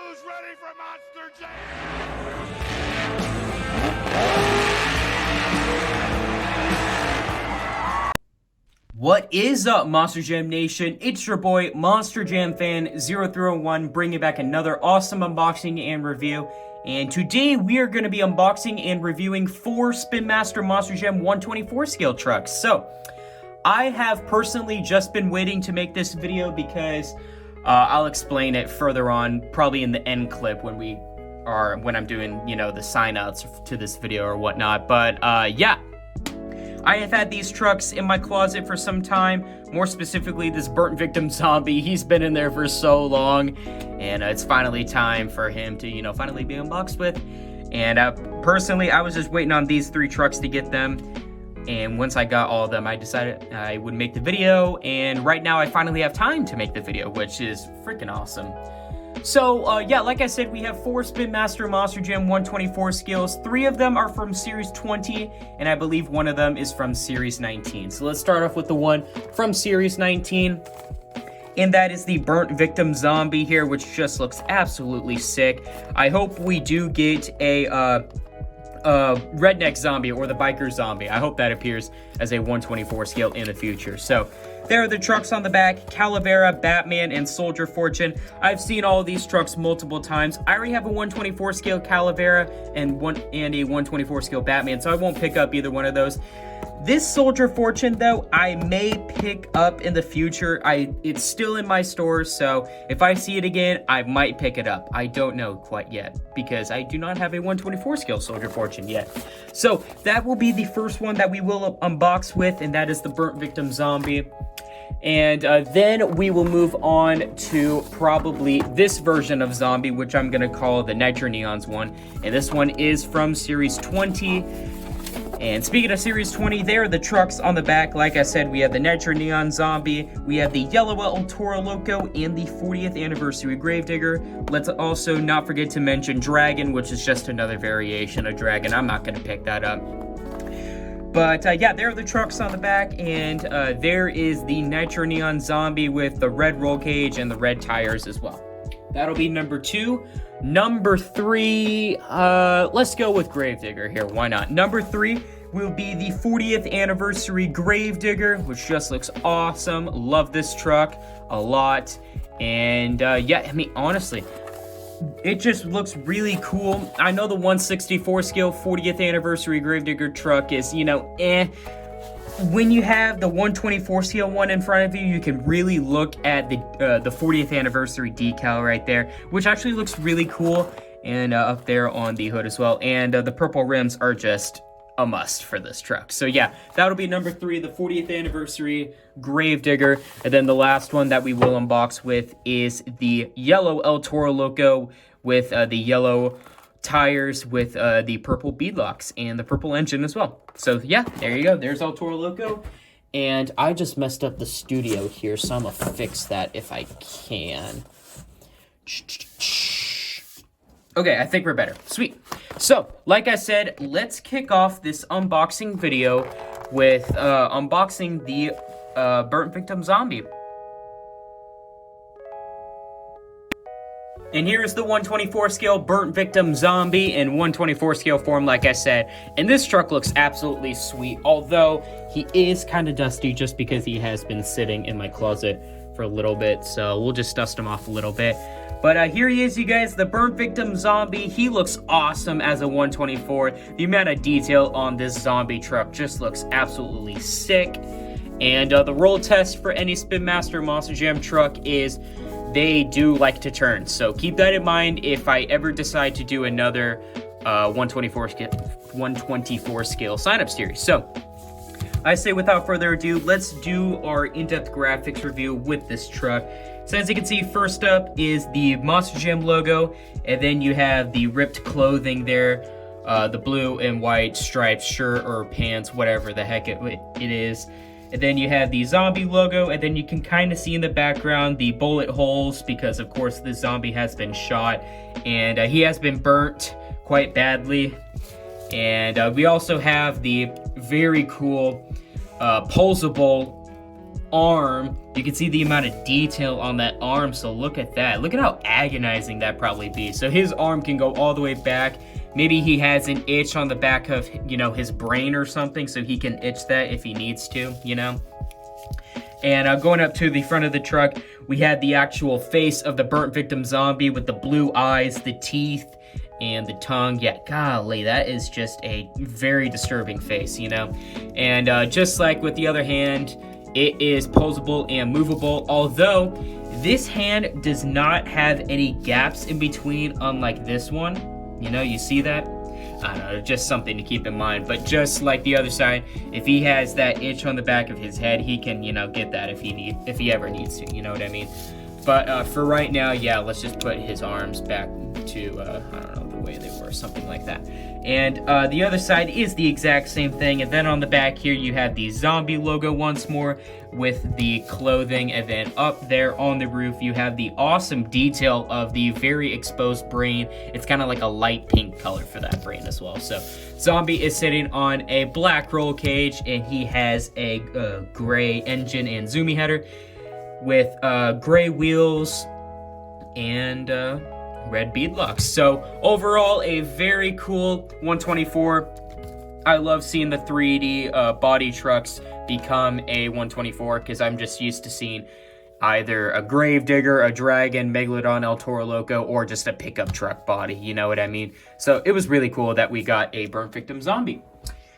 Who's ready for Monster Jam? What is up, Monster Jam Nation? It's your boy, Monster Jam Fan 0301, bringing back another awesome unboxing and review. And today we are going to be unboxing and reviewing 4 Spin Master Monster Jam 124 scale trucks. So, I have personally just been waiting to make this video because I'll explain it further on, probably in the end clip when I'm doing, the sign-outs to this video or whatnot. But yeah. I have had these trucks in my closet for some time, more specifically this Burnt Victim Zombie. He's been in there for so long, and it's finally time for him to, finally be unboxed with. And personally, I was just waiting on these 3 trucks to get them, and once I got all of them, I decided I would make the video, and right now I finally have time to make the video, which is freaking awesome. So, yeah, like I said, we have 4 Spin Master Monster Jam 124 scales. 3 of them are from Series 20, and I believe one of them is from Series 19. So let's start off with the one from Series 19, and that is the Burnt Victim Zombie here, which just looks absolutely sick. I hope we do get a Redneck Zombie or the Biker Zombie. I hope that appears as a 124 scale in the future. So there are the trucks on the back: Calavera, Batman, and Soldier Fortune. I've seen all of these trucks multiple times. I already have a 124 scale Calavera and a 124 scale Batman, so I won't pick up either one of those. This Soldier Fortune, though, I may pick up in the future. It's still in my store, so if I see it again, I might pick it up. I don't know quite yet, because I do not have a 124 scale Soldier Fortune yet. So that will be the first one that we will unbox with, and that is the Burnt Victim Zombie. And then we will move on to probably this version of Zombie, which I'm going to call the Nitro Neons one. And this one is from Series 20. And speaking of Series 20, there are the trucks on the back. Like I said, we have the Nitro Neon Zombie, we have the Yellow El Toro Loco, and the 40th Anniversary Gravedigger. Let's also not forget to mention Dragon, which is just another variation of Dragon. I'm not going to pick that up. But yeah, there are the trucks on the back, and there is the Nitro Neon Zombie with the red roll cage and the red tires as well. That'll be number 2. Number 3, let's go with Gravedigger here, why not? Number 3 will be the 40th Anniversary Gravedigger, which just looks awesome. Love this truck a lot. And yeah, I mean, honestly, it just looks really cool. I know the 164 scale 40th Anniversary Gravedigger truck is, When you have the 124 scale one in front of you, you can really look at the 40th Anniversary decal right there, which actually looks really cool, and up there on the hood as well. And the purple rims are just a must for this truck. So yeah, that'll be number 3, the 40th Anniversary Gravedigger. And then the last one that we will unbox with is the Yellow El Toro Loco with the yellow tires with the purple beadlocks and the purple engine as well. So yeah, there you go. There's El Toro Loco. And I just messed up the studio here, so I'm gonna fix that if I can. Okay, I think we're better. Sweet. So, like I said, let's kick off this unboxing video with unboxing the Burnt Victim Zombie. And here's the 124 scale Burnt Victim Zombie in 124 scale form, like I said. And this truck looks absolutely sweet, although he is kind of dusty just because he has been sitting in my closet for a little bit. So we'll just dust him off a little bit. But here he is, you guys, the Burnt Victim Zombie. He looks awesome as a 124. The amount of detail on this zombie truck just looks absolutely sick. And the roll test for any Spin Master Monster Jam truck is they do like to turn. So keep that in mind if I ever decide to do another 124 scale sign-up series. So I say without further ado, let's do our in-depth graphics review with this truck. So as you can see, first up is the Monster Jam logo, and then you have the ripped clothing there, the blue and white striped shirt or pants, whatever the heck it is. And then you have the zombie logo, and then you can kind of see in the background the bullet holes because, of course, the zombie has been shot, and he has been burnt quite badly. And we also have the very cool posable arm. You can see the amount of detail on that arm, so look at that. Look at how agonizing that probably be. So his arm can go all the way back. Maybe he has an itch on the back of, you know, his brain or something, so he can itch that if he needs to, you know. And going up to the front of the truck, we had the actual face of the burnt victim zombie with the blue eyes, the teeth, and the tongue. Yeah, golly, that is just a very disturbing face, you know. And just like with the other hand, it is posable and movable, although this hand does not have any gaps in between, unlike this one. You know, you see that? I don't know, just something to keep in mind. But just like the other side, if he has that itch on the back of his head, he can, you know, get that if he ever needs to, you know what I mean? But for right now, yeah, let's just put his arms back to, I don't know, the way they were, something like that. And the other side is the exact same thing. And then on the back here, you have the zombie logo once more with the clothing. And then up there on the roof, you have the awesome detail of the very exposed brain. It's kind of like a light pink color for that brain as well. So zombie is sitting on a black roll cage, and he has a gray engine and zoomy header with gray wheels and red beadlocks. So overall, a very cool 124. I love seeing the 3D body trucks become a 124 because I'm just used to seeing either a Gravedigger, a Dragon, Megalodon, El Toro Loco, or just a pickup truck body, you know what I mean? So it was really cool that we got a burnt victim zombie.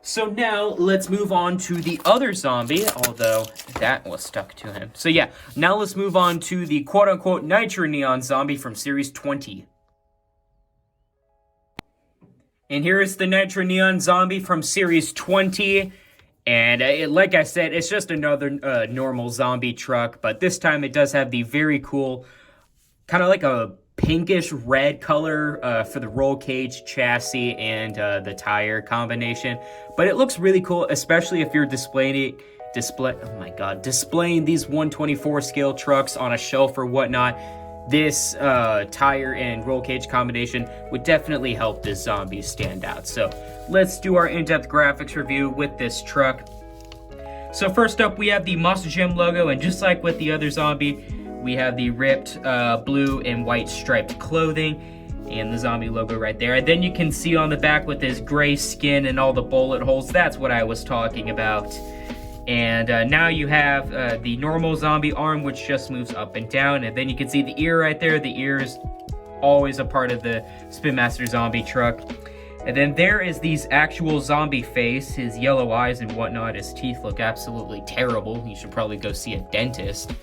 So now let's move on to the other zombie, although that was stuck to him. So yeah, now let's move on to the quote-unquote Nitro Neon zombie from Series 20. And here is the Nitro Neon zombie from Series 20. And like I said, it's just another normal zombie truck, but this time it does have the very cool, kind of like a pinkish red color for the roll cage chassis and the tire combination. But it looks really cool, especially if you're displaying these 124 scale trucks on a shelf or whatnot. This tire and roll cage combination would definitely help this zombie stand out. So let's do our in-depth graphics review with this truck. So first up, we have the Monster Jam logo, and just like with the other zombie, we have the ripped blue and white striped clothing and the zombie logo right there. And then you can see on the back with his gray skin and all the bullet holes, that's what I was talking about. And now you have the normal zombie arm, which just moves up and down. And then you can see the ear right there. The ear is always a part of the Spin Master zombie truck. And then there is these actual zombie face, his yellow eyes and whatnot. His teeth look absolutely terrible. You should probably go see a dentist.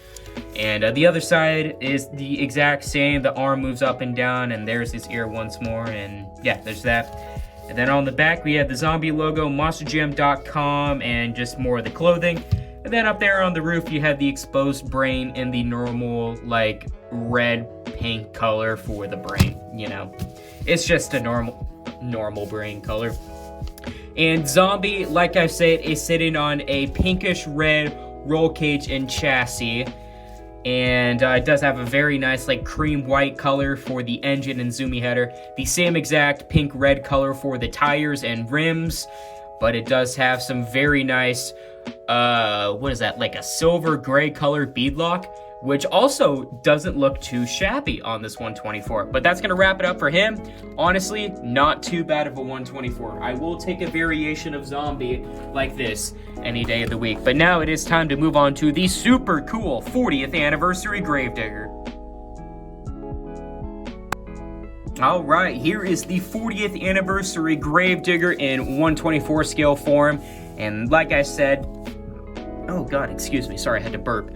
And the other side is the exact same. The arm moves up and down, and there's his ear once more. And yeah, there's that. And then on the back, we have the zombie logo, monsterjam.com, and just more of the clothing. And then up there on the roof, you have the exposed brain in the normal, like, red-pink color for the brain, you know. It's just a normal brain color. And zombie, like I said, is sitting on a pinkish red roll cage and chassis. And it does have a very nice, like, cream white color for the engine and zoomy header. The same exact pink red color for the tires and rims. But it does have some very nice, what is that, like a silver gray color beadlock, which also doesn't look too shabby on this 124. But that's going to wrap it up for him. Honestly, not too bad of a 124. I will take a variation of zombie like this any day of the week. But now it is time to move on to the super cool 40th anniversary Gravedigger. All right, here is the 40th anniversary Gravedigger in 124 scale form. And like I said, oh God, excuse me, sorry, I had to burp.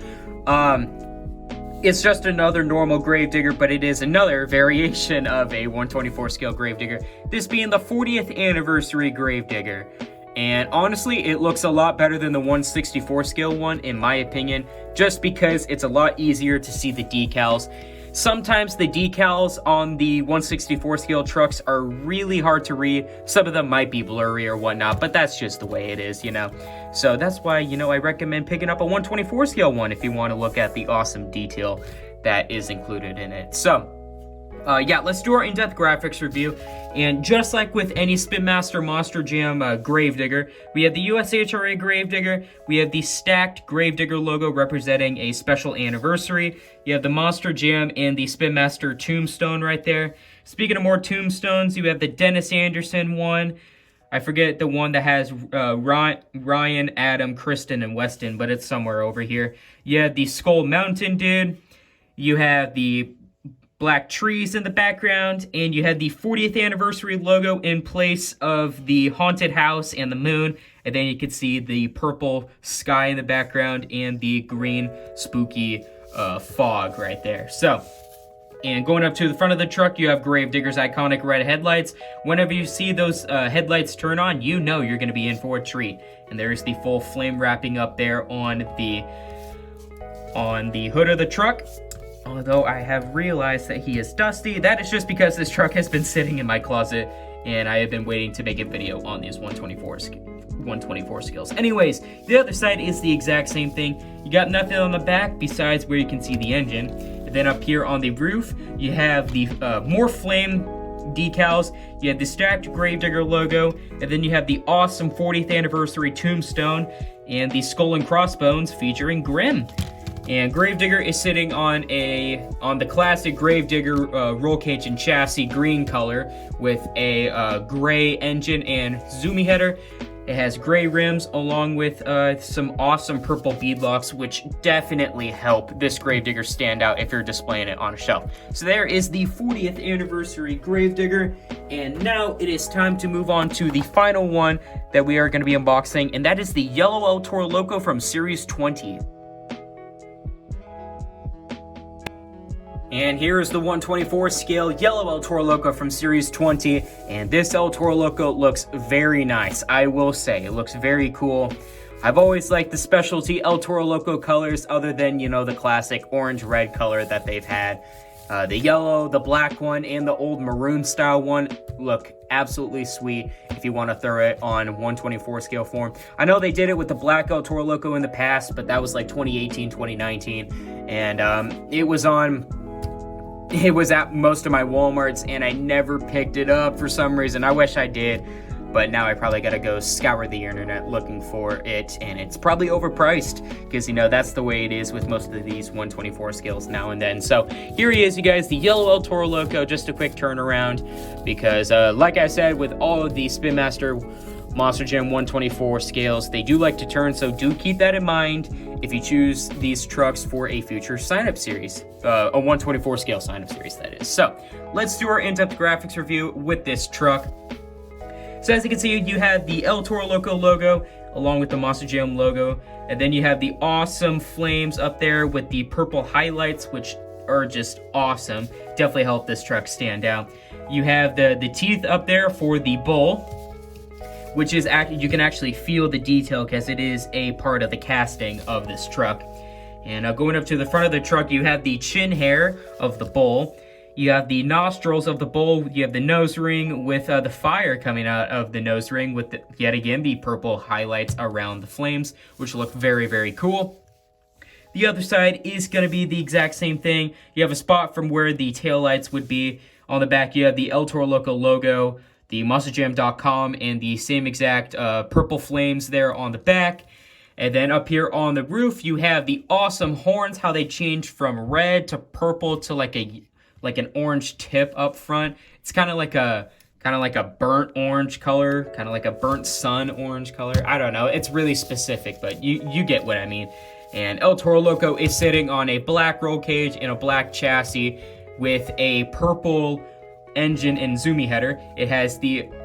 It's just another normal Gravedigger, but it is another variation of a 124 scale Gravedigger, this being the 40th anniversary Gravedigger. And honestly, it looks a lot better than the 164 scale one, in my opinion, just because it's a lot easier to see the decals. Sometimes the decals on the 164 scale trucks are really hard to read. Some of them might be blurry or whatnot, but that's just the way it is, you know. So that's why, you know, I recommend picking up a 124 scale one if you want to look at the awesome detail that is included in it. So Yeah, let's do our in-depth graphics review. And just like with any Spin Master Monster Jam Gravedigger, we have the USHRA Gravedigger, we have the stacked Gravedigger logo representing a special anniversary, you have the Monster Jam and the Spin Master Tombstone right there. Speaking of more tombstones, you have the Dennis Anderson one. I forget the one that has Ryan, Adam, Kristen, and Weston, but it's somewhere over here. You have the Skull Mountain dude, you have the black trees in the background, and you had the 40th anniversary logo in place of the haunted house and the moon, and then you could see the purple sky in the background and the green spooky fog right there. So, and going up to the front of the truck, you have Gravedigger's iconic red headlights. Whenever you see those headlights turn on, you know you're going to be in for a treat. And there's the full flame wrapping up there on the hood of the truck. Although I have realized that he is dusty. That is just because this truck has been sitting in my closet and I have been waiting to make a video on these 124 skills. Anyways, the other side is the exact same thing. You got nothing on the back besides where you can see the engine. And then up here on the roof, you have the more flame decals. You have the stacked Gravedigger logo. And then you have the awesome 40th anniversary tombstone and the skull and crossbones featuring Grimm. And Gravedigger is sitting on the classic Gravedigger roll cage and chassis green color with a gray engine and zoomy header. It has gray rims along with some awesome purple beadlocks, which definitely help this Gravedigger stand out if you're displaying it on a shelf. So there is the 40th anniversary Gravedigger, and now it is time to move on to the final one that we are going to be unboxing, and that is the yellow El Toro Loco from Series 20. And here is the 124 scale yellow El Toro Loco from Series 20, and this El Toro Loco looks very nice, I will say. It looks very cool. I've always liked the specialty El Toro Loco colors other than, you know, the classic orange-red color that they've had. The yellow, the black one, and the old maroon style one look absolutely sweet if you want to throw it on 124 scale form. I know they did it with the black El Toro Loco in the past, but that was like 2018, 2019, and it was at most of my Walmarts, and I never picked it up for some reason. I wish I did, but now I probably gotta go scour the internet looking for it, and it's probably overpriced, because, you know, that's the way it is with most of these 124 scales now and then. So here he is, you guys, the yellow El Toro Loco. Just a quick turnaround, because like I said, with all of the Spin Master Monster Jam 124 scales, they do like to turn, so do keep that in mind if you choose these trucks for a future sign-up series, a 124 scale sign-up series, that is. So let's do our in-depth graphics review with this truck. So as you can see, you have the El Toro Loco logo along with the Monster Jam logo, and then you have the awesome flames up there with the purple highlights, which are just awesome. Definitely help this truck stand out. You have the teeth up there for the bull, which is you can actually feel the detail because it is a part of the casting of this truck. And going up to the front of the truck, you have the chin hair of the bull. You have the nostrils of the bull. You have the nose ring with the fire coming out of the nose ring with, yet again, the purple highlights around the flames, which look very, very cool. The other side is going to be the exact same thing. You have a spot from where the taillights would be. On the back, you have the El Toro Loco logo, the MonsterJam.com, and the same exact purple flames there on the back. And then up here on the roof, you have the awesome horns, how they changed from red to purple to like an orange tip up front. It's kind of like a burnt orange color, kind of like a burnt sun orange color. I don't know. It's really specific, but you get what I mean. And El Toro Loco is sitting on a black roll cage and a black chassis with a purple engine and zoomy header. It has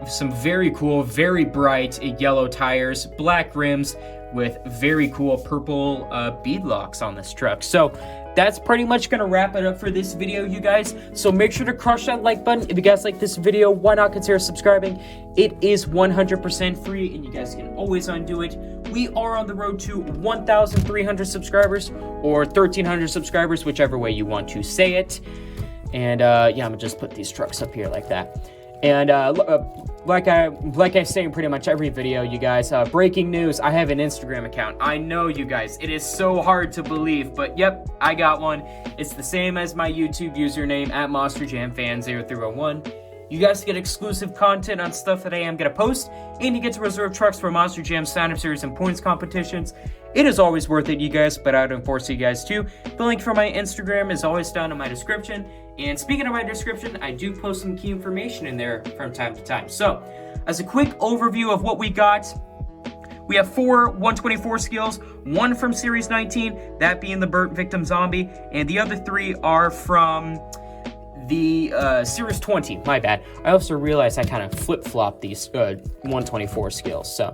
some very cool, very bright yellow tires, black rims with very cool purple beadlocks on this truck. So that's pretty much gonna wrap it up for this video, you guys. So make sure to crush that like button. If you guys like this video, why not consider subscribing? It is 100% free, and you guys can always undo it. We are on the road to 1,300 subscribers, or 1,300 subscribers, whichever way you want to say it. And yeah, I'm gonna just put these trucks up here like that. And like I say in pretty much every video, you guys, breaking news, I have an Instagram account. I know, you guys, it is so hard to believe, but yep, I got one. It's the same as my YouTube username, at MonsterJamFan0301. You guys get exclusive content on stuff that I am going to post, and you get to reserve trucks for Monster Jam sign-up series and points competitions. It is always worth it, you guys, but I would enforce you guys too. The link for my Instagram is always down in my description. And speaking of my description, I do post some key information in there from time to time. So, as a quick overview of what we got, we have 4 124 skills, 1 from Series 19, that being the Burnt Victim Zombie, and the other 3 are from the Series 20, my bad. I also realized I kind of flip-flopped these 124 skills, so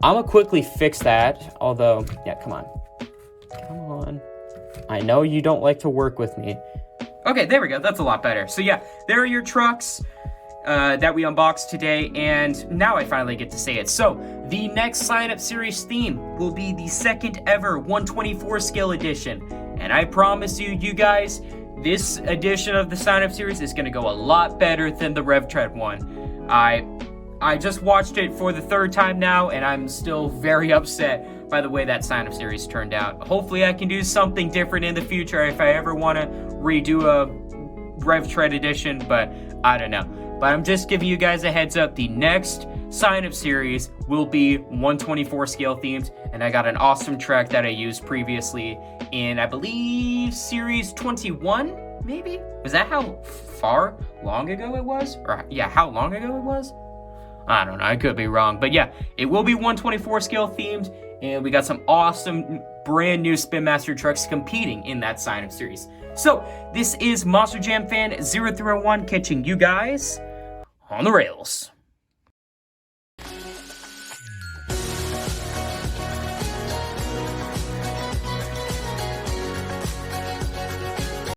I'm gonna quickly fix that, although, yeah, come on. I know you don't like to work with me. Okay, there we go, that's a lot better. So yeah, there are your trucks that we unboxed today, and now I finally get to say it. So, the next sign-up series theme will be the second ever 124 scale edition, and I promise you guys, this edition of the sign-up series is gonna go a lot better than the RevTread one. I just watched it for the 3rd time now, and I'm still very upset by the way that sign-up series turned out. Hopefully I can do something different in the future if I ever want to redo a RevTread edition, but I don't know. But I'm just giving you guys a heads up, the next sign-up series will be 124 scale themed, and I got an awesome track that I used previously in, I believe, Series 21, maybe? Was that how long ago it was? Or, yeah, how long ago it was? I don't know, I could be wrong. But yeah, it will be 124 scale themed, and we got some awesome brand new Spin Master trucks competing in that sign-up series. So, this is Monster Jam Fan 0301 catching you guys on the rails.